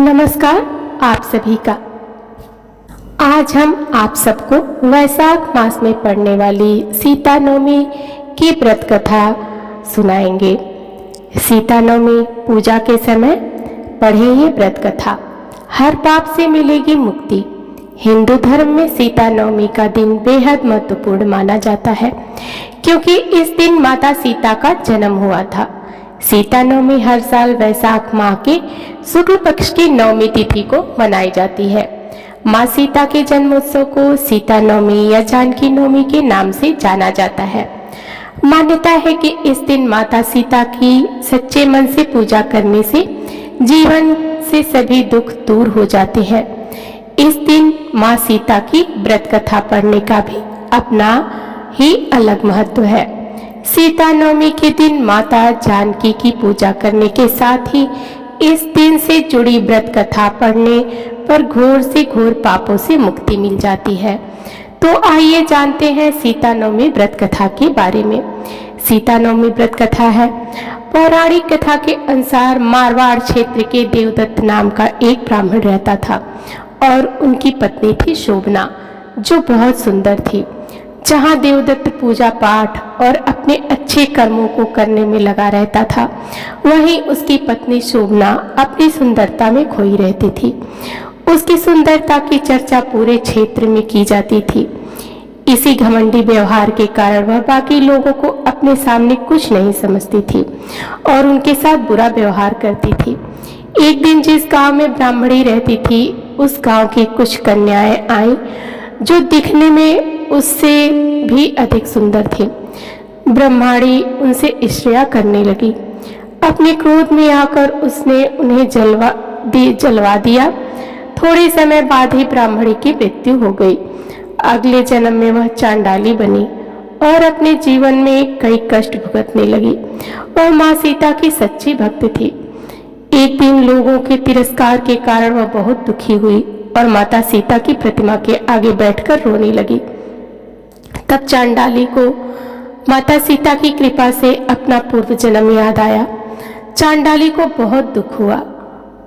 नमस्कार आप सभी का। आज हम आप सबको वैशाख मास में पड़ने वाली सीता नवमी की व्रत कथा सुनाएंगे। सीता नवमी पूजा के समय पढ़े ये व्रत कथा, हर पाप से मिलेगी मुक्ति। हिंदू धर्म में सीता नवमी का दिन बेहद महत्वपूर्ण माना जाता है, क्योंकि इस दिन माता सीता का जन्म हुआ था। सीता नवमी हर साल वैशाख माह के शुक्ल पक्ष की नवमी तिथि को मनाई जाती है। माँ सीता के जन्मोत्सव को सीता नवमी या जानकी नवमी के नाम से जाना जाता है। मान्यता है कि इस दिन माता सीता की सच्चे मन से पूजा करने से जीवन से सभी दुख दूर हो जाते हैं। इस दिन माँ सीता की व्रत कथा पढ़ने का भी अपना ही अलग महत्व है। सीता नवमी के दिन माता जानकी की पूजा करने के साथ ही इस दिन से जुड़ी व्रत कथा पढ़ने पर घोर से घोर पापों से मुक्ति मिल जाती है। तो आइए जानते हैं सीता नवमी व्रत कथा के बारे में। सीता नवमी व्रत कथा है। पौराणिक कथा के अनुसार मारवाड़ क्षेत्र के देवदत्त नाम का एक ब्राह्मण रहता था और उनकी पत्नी थी शोभना, जो बहुत सुंदर थी। जहाँ देवदत्त पूजा पाठ और अपने अच्छे कर्मों को करने में लगा रहता था, वहीं उसकी पत्नी शोभना अपनी सुंदरता में खोई रहती थी। उसकी सुंदरता की चर्चा पूरे क्षेत्र में की जाती थी। इसी घमंडी व्यवहार के कारण वह बाकी लोगों को अपने सामने कुछ नहीं समझती थी और उनके साथ बुरा व्यवहार करती थी। एक दिन जिस गांव में ब्राह्मणी रहती थी, उस गांव की कुछ कन्याएं आईं जो दिखने में उससे भी अधिक सुंदर थी। ब्रह्माणी उनसे ईर्ष्या करने लगी। अपने क्रोध में आकर उसने उन्हें जलवा दिया। थोड़े समय बाद ही ब्राह्मणी की मृत्यु हो गई। अगले जन्म में वह चांडाली बनी और अपने जीवन में कई कष्ट भुगतने लगी। वह माँ सीता की सच्ची भक्त थी। एक दिन लोगों के तिरस्कार के कारण वह बहुत दुखी हुई और माता सीता की प्रतिमा के आगे बैठकर रोने लगी। तब चांडाली को माता सीता की कृपा से अपना पूर्व जन्म याद आया। चांडाली को बहुत दुख हुआ।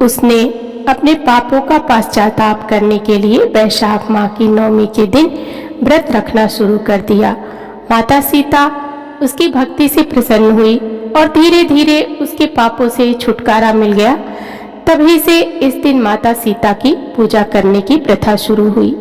उसने अपने पापों का पश्चाताप करने के लिए वैशाख माह की नवमी के दिन व्रत रखना शुरू कर दिया। माता सीता उसकी भक्ति से प्रसन्न हुई और धीरे धीरे उसके पापों से छुटकारा मिल गया। तभी से इस दिन माता सीता की पूजा करने की प्रथा शुरू हुई।